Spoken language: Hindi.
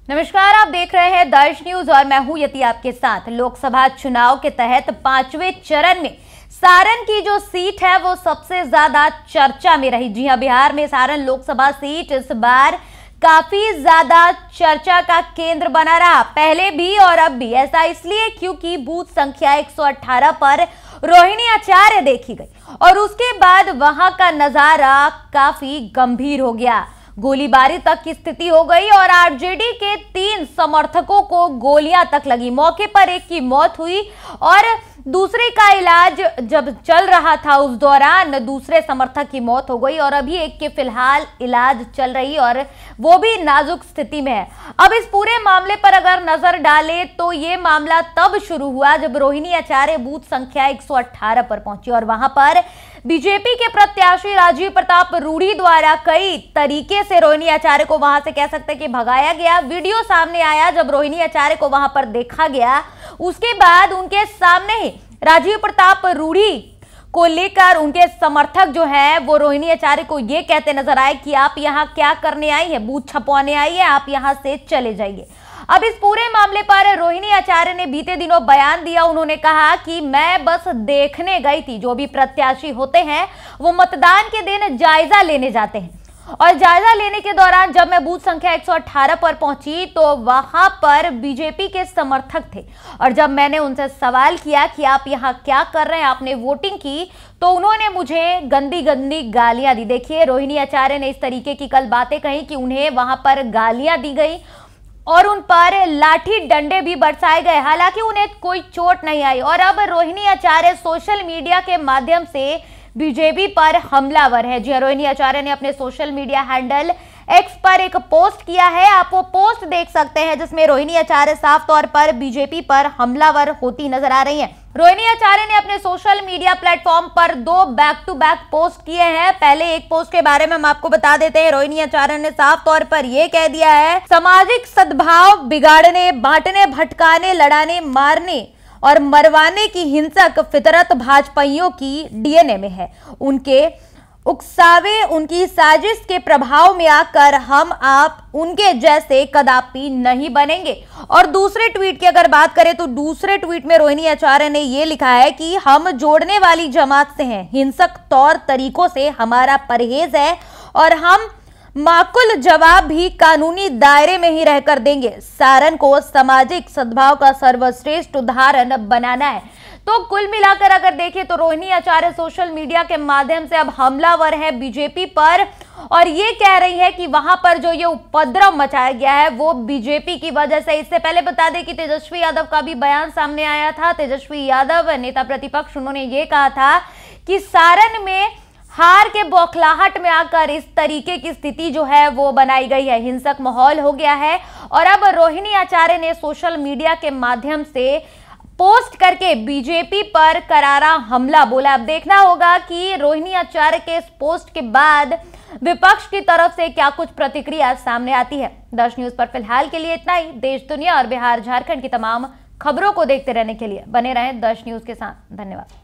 नमस्कार, आप देख रहे हैं दर्श न्यूज और मैं हूं यति आपके साथ। लोकसभा चुनाव के तहत 5वें चरण में सारण की जो सीट है वो सबसे ज्यादा चर्चा में रही। जी हां, बिहार में सारण लोकसभा सीट इस बार काफी ज्यादा चर्चा का केंद्र बना रहा, पहले भी और अब भी। ऐसा इसलिए क्योंकि बूथ संख्या 118 पर रोहिणी आचार्य देखी गई और उसके बाद वहां का नजारा काफी गंभीर हो गया। गोलीबारी तक की स्थिति हो गई और आरजेडी के 3 समर्थकों को गोलियां तक लगी। मौके पर एक की मौत हुई और दूसरे का इलाज जब चल रहा था उस दौरान दूसरे समर्थक की मौत हो गई और अभी एक के फिलहाल इलाज चल रही और वो भी नाजुक स्थिति में है। अब इस पूरे मामले पर अगर नजर डालें तो ये मामला तब शुरू हुआ जब रोहिणी आचार्य बूथ संख्या 118 पर पहुंची और वहां पर बीजेपी के प्रत्याशी राजीव प्रताप रूढ़ी द्वारा कई तरीके से रोहिणी आचार्य को वहां से कह सकते हैं कि भगाया गया। वीडियो सामने आया जब रोहिणी आचार्य को वहां पर देखा गया, उसके बाद उनके सामने ही राजीव प्रताप रूढ़ी को लेकर उनके समर्थक जो है वो रोहिणी आचार्य को ये कहते नजर आए कि आप यहाँ क्या करने आई है, बूथ छपवाने आई है, आप यहाँ से चले जाइए। अब इस पूरे मामले पर रोहिणी आचार्य ने बीते दिनों बयान दिया। उन्होंने कहा कि मैं बस देखने गई थी, जो भी प्रत्याशी होते हैं वो मतदान के दिन जायजा लेने जाते हैं और जायजा लेने के दौरान जब मैं बूथ संख्या 118 पर पहुंची तो वहां पर बीजेपी के समर्थक थे और जब मैंने उनसे सवाल किया कि आप यहां क्या कर रहे हैं, आपने वोटिंग की, तो उन्होंने मुझे गंदी गंदी गालियां दी। देखिए, रोहिणी आचार्य ने इस तरीके की कल बातें कही कि उन्हें वहां पर गालियां दी गई और उन पर लाठी डंडे भी बरसाए गए। हालांकि उन्हें कोई चोट नहीं आई और अब रोहिणी आचार्य सोशल मीडिया के माध्यम से बीजेपी पर हमलावर है। जी, रोहिणी आचार्य ने अपने सोशल मीडिया हैंडल एक्स पर एक पोस्ट किया है। आप वो पोस्ट देख सकते हैं जिसमें रोहिणी आचार्य साफ तौर पर बीजेपी पर हमलावर होती नजर आ रही हैं। रोहिणी आचार्य ने अपने सोशल मीडिया प्लेटफॉर्म पर 2 बैक टू बैक पोस्ट किए हैं। पहले एक पोस्ट के बारे में हम आपको बता देते हैं। रोहिणी आचार्य ने साफ तौर पर यह कह दिया है, सामाजिक सद्भाव बिगाड़ने, बांटने, भटकाने, लड़ाने, मारने और मरवाने की हिंसक फितरत भाजपाइयों की डीएनए में है। उनके उकसावे, उनकी साजिश के प्रभाव में आकर हम आप उनके जैसे कदापि नहीं बनेंगे। और दूसरे ट्वीट की अगर बात करें तो दूसरे ट्वीट में रोहिणी आचार्य ने यह लिखा है कि हम जोड़ने वाली जमात से हैं, हिंसक तौर तरीकों से हमारा परहेज है और हम माकुल जवाब भी कानूनी दायरे में ही रहकर देंगे। सारण को सामाजिक सद्भाव का सर्वश्रेष्ठ उदाहरण बनाना है। तो कुल मिलाकर अगर देखें तो रोहिणी आचार्य सोशल मीडिया के माध्यम से अब हमलावर है बीजेपी पर और ये कह रही है कि वहां पर जो ये उपद्रव मचाया गया है वो बीजेपी की वजह से। इससे पहले बता दें कि तेजस्वी यादव का भी बयान सामने आया था। तेजस्वी यादव नेता प्रतिपक्ष, उन्होंने ये कहा था कि सारण में हार के बौखलाहट में आकर इस तरीके की स्थिति जो है वो बनाई गई है, हिंसक माहौल हो गया है। और अब रोहिणी आचार्य ने सोशल मीडिया के माध्यम से पोस्ट करके बीजेपी पर करारा हमला बोला। अब देखना होगा कि रोहिणी आचार्य के इस पोस्ट के बाद विपक्ष की तरफ से क्या कुछ प्रतिक्रिया सामने आती है। दर्श न्यूज पर फिलहाल के लिए इतना ही। देश, दुनिया और बिहार झारखंड की तमाम खबरों को देखते रहने के लिए बने रहें दर्श न्यूज के साथ। धन्यवाद।